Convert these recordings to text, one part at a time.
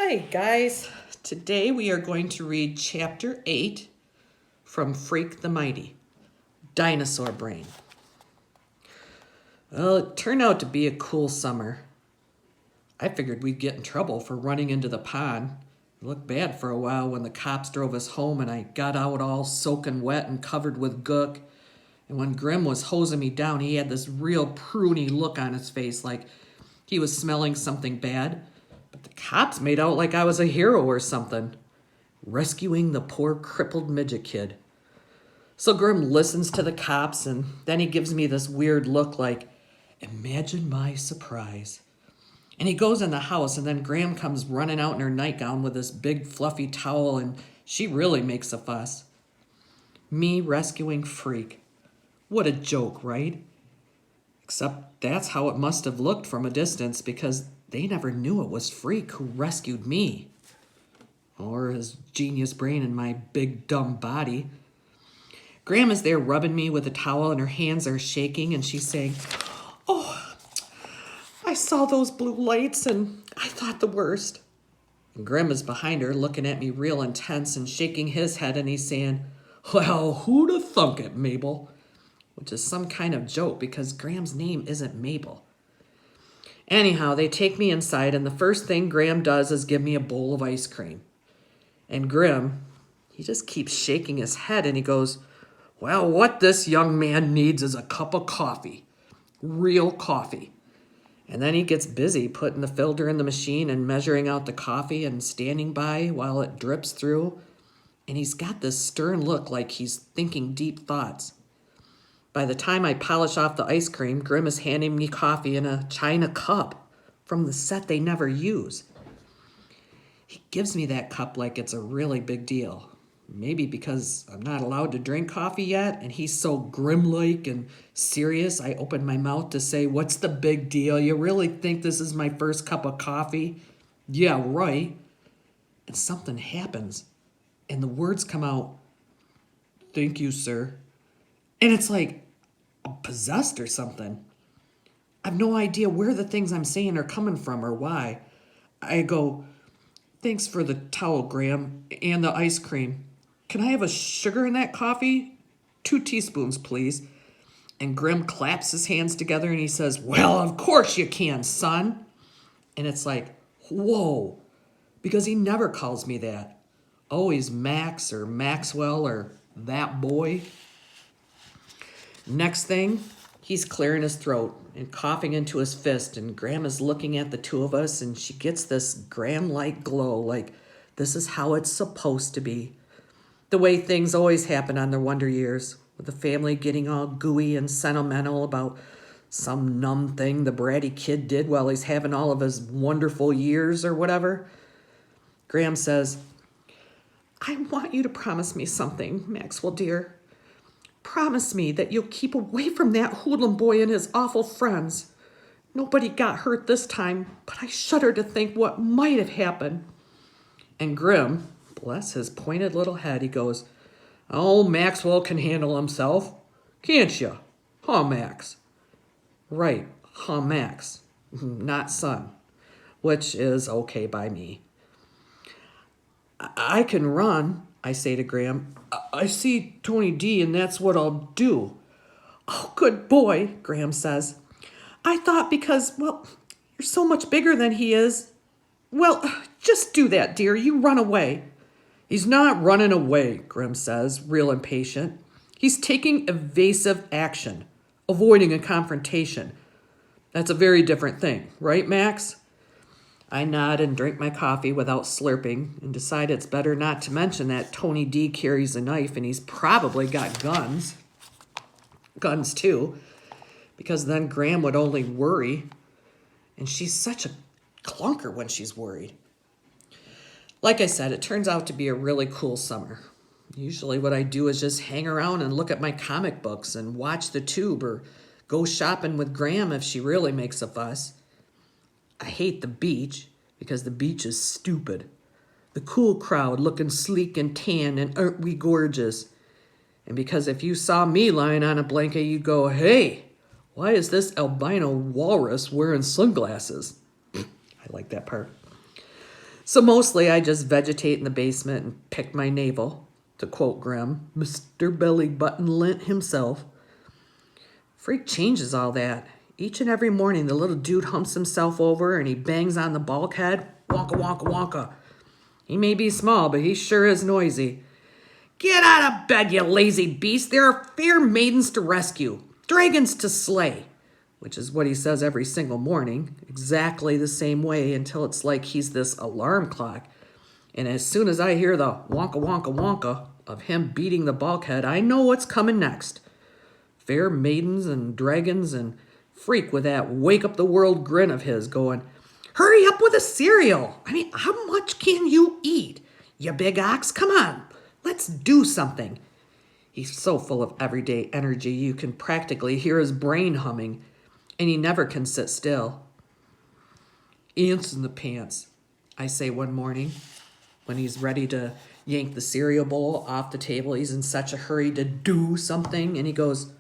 Hi guys, today we are going to read chapter 8 from Freak the Mighty, Dinosaur Brain. Well, it turned out to be a cool summer. I figured we'd get in trouble for running into the pond. It looked bad for a while when the cops drove us home and I got out all soaking wet and covered with gook. And when Grim was hosing me down, he had this real pruny look on his face like he was smelling something bad. But the cops made out like I was a hero or something, rescuing the poor crippled midget kid. So Grim listens to the cops and then he gives me this weird look like, imagine my surprise. And he goes in the house and then Graham comes running out in her nightgown with this big fluffy towel and she really makes a fuss. Me rescuing Freak. What a joke, right? Except that's how it must have looked from a distance because they never knew it was Freak who rescued me. Or his genius brain in my big dumb body. Graham is there rubbing me with a towel and her hands are shaking and she's saying, "Oh, I saw those blue lights and I thought the worst." And Grim is behind her looking at me real intense and shaking his head and he's saying, "Well, who'da thunk it, Mabel?" Which is some kind of joke because Graham's name isn't Mabel. Anyhow, they take me inside and the first thing Graham does is give me a bowl of ice cream. And Grim, he just keeps shaking his head and he goes, "Well, what this young man needs is a cup of coffee. Real coffee." And then he gets busy putting the filter in the machine and measuring out the coffee and standing by while it drips through. And he's got this stern look like he's thinking deep thoughts. By the time I polish off the ice cream, Grim is handing me coffee in a china cup from the set they never use. He gives me that cup like it's a really big deal. Maybe because I'm not allowed to drink coffee yet, and he's so grim-like and serious, I open my mouth to say, "What's the big deal? You really think this is my first cup of coffee?" "Yeah, right." And something happens, and the words come out, "Thank you, sir." And it's like I'm possessed or something. I have no idea where the things I'm saying are coming from or why. I go, "Thanks for the towel, Graham, and the ice cream. Can I have a sugar in that coffee? 2 teaspoons, please." And Grim claps his hands together and he says, "Well, of course you can, son." And it's like, whoa, because he never calls me that. Always Max or Maxwell or that boy. Next thing, he's clearing his throat and coughing into his fist, and Graham is looking at the two of us, and she gets this Graham-like glow, like this is how it's supposed to be. The way things always happen on their Wonder Years, with the family getting all gooey and sentimental about some numb thing the bratty kid did while he's having all of his wonderful years or whatever. Graham says, "I want you to promise me something, Maxwell dear. Promise me that you'll keep away from that hoodlum boy and his awful friends. Nobody got hurt this time, but I shudder to think what might have happened." And Grim, bless his pointed little head, he goes, "Oh, Maxwell can handle himself. Can't you? Huh, Max?" Right, huh, Max, not son, which is okay by me. I can run," I say to Graham. I see Tony D and that's what I'll do." "Oh, good boy," Graham says. "I thought because, well, you're so much bigger than he is. Well, just do that, dear. You run away." "He's not running away," Grim says, real impatient. "He's taking evasive action, avoiding a confrontation. That's a very different thing, right, Max?" I nod and drink my coffee without slurping and decide it's better not to mention that Tony D carries a knife and he's probably got guns. Guns too, because then Graham would only worry. And she's such a clunker when she's worried. Like I said, it turns out to be a really cool summer. Usually what I do is just hang around and look at my comic books and watch the tube or go shopping with Graham if she really makes a fuss. I hate the beach because the beach is stupid. The cool crowd looking sleek and tan and aren't we gorgeous? And because if you saw me lying on a blanket, you'd go, "Hey, why is this albino walrus wearing sunglasses?" I like that part. So mostly I just vegetate in the basement and pick my navel, to quote Grimm, Mr. Belly Button Lint himself. Freak changes all that. Each and every morning, the little dude humps himself over and he bangs on the bulkhead. Wonka, wonka, wonka. He may be small, but he sure is noisy. Get out of bed, you lazy beast. There are fair maidens to rescue, dragons to slay. Which is what he says every single morning, exactly the same way until it's like he's this alarm clock. And as soon as I hear the wonka, wonka, wonka of him beating the bulkhead, I know what's coming next. Fair maidens and dragons and Freak with that wake up the world grin of his going, hurry up with the cereal. I mean, how much can you eat? You big ox, come on, let's do something. He's so full of everyday energy, you can practically hear his brain humming, and he never can sit still. Ants in the pants, I say one morning, when he's ready to yank the cereal bowl off the table. He's in such a hurry to do something, and he goes,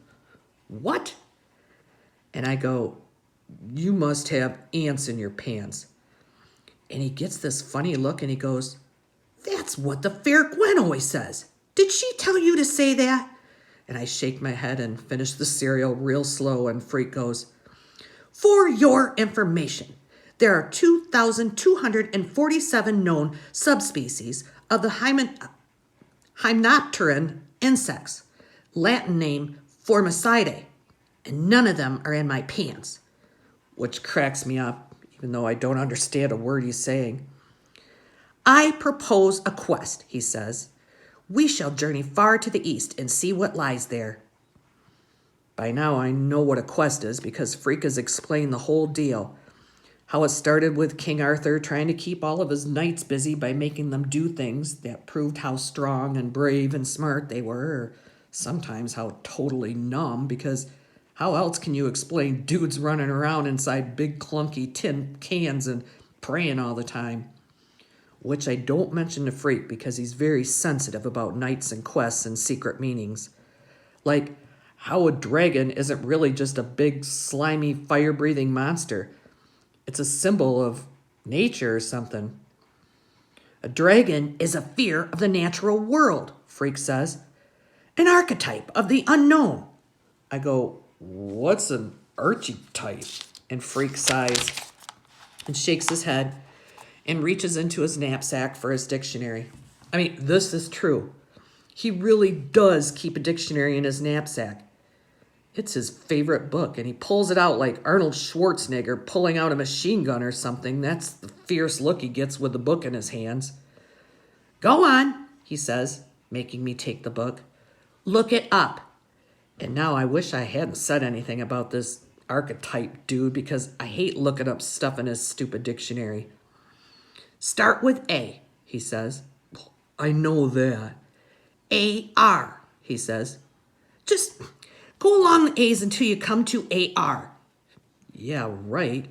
what? And I go, you must have ants in your pants. And he gets this funny look and he goes, that's what the fair Gwen always says. Did she tell you to say that? And I shake my head and finish the cereal real slow, and Freak goes, for your information, there are 2,247 known subspecies of the Hymenopteran insects, Latin name Formicidae, and none of them are in my pants, which cracks me up, even though I don't understand a word he's saying. I propose a quest, he says. We shall journey far to the east and see what lies there. By now I know what a quest is because Freak has explained the whole deal. How it started with King Arthur trying to keep all of his knights busy by making them do things that proved how strong and brave and smart they were, or sometimes how totally numb, because how else can you explain dudes running around inside big clunky tin cans and praying all the time? Which I don't mention to Freak because he's very sensitive about knights and quests and secret meanings. Like how a dragon isn't really just a big slimy fire-breathing monster. It's a symbol of nature or something. A dragon is a fear of the natural world, Freak says. An archetype of the unknown. I go, what's an archetype? And Freak sighs and shakes his head and reaches into his knapsack for his dictionary. I mean, this is true. He really does keep a dictionary in his knapsack. It's his favorite book, and he pulls it out like Arnold Schwarzenegger pulling out a machine gun or something. That's the fierce look he gets with the book in his hands. Go on, he says, making me take the book. Look it up. And now I wish I hadn't said anything about this archetype dude because I hate looking up stuff in his stupid dictionary. Start with A, he says. I know that. A-R, he says. Just go along the A's until you come to A-R. Yeah, right.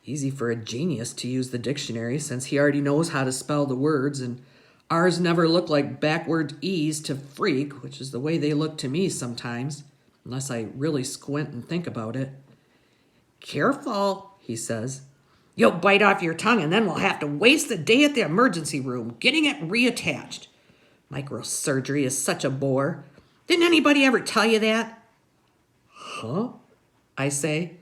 Easy for a genius to use the dictionary since he already knows how to spell the words, and R's never look like backward E's to Freak, which is the way they look to me sometimes, unless I really squint and think about it. Careful, he says. You'll bite off your tongue and then we'll have to waste the day at the emergency room getting it reattached. Microsurgery is such a bore. Didn't anybody ever tell you that? Huh? I say,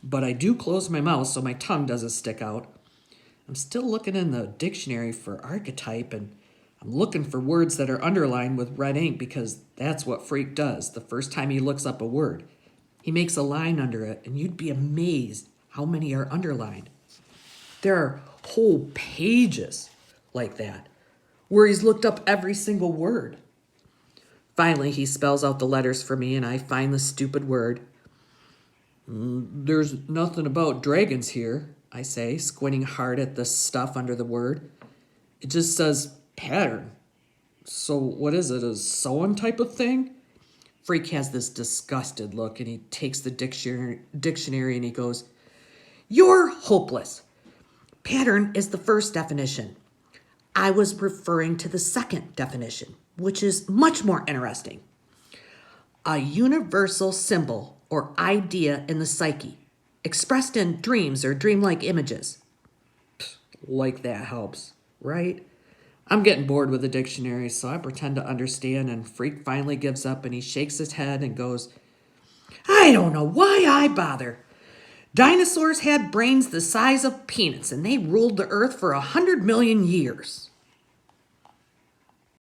but I do close my mouth so my tongue doesn't stick out. I'm still looking in the dictionary for archetype, and I'm looking for words that are underlined with red ink because that's what Freak does the first time he looks up a word. He makes a line under it, and you'd be amazed how many are underlined. There are whole pages like that, where he's looked up every single word. Finally, he spells out the letters for me, and I find the stupid word. There's nothing about dragons here, I say, squinting hard at the stuff under the word. It just says pattern. So what is it, a sewing type of thing? Freak has this disgusted look, and he takes the dictionary and he goes, you're hopeless. Pattern is the first definition. I was referring to the second definition, which is much more interesting. A universal symbol or idea in the psyche, expressed in dreams or dreamlike images. Like that helps, right? I'm getting bored with the dictionary, so I pretend to understand, and Freak finally gives up and he shakes his head and goes, I don't know why I bother. Dinosaurs had brains the size of peanuts and they ruled the earth for 100 million years.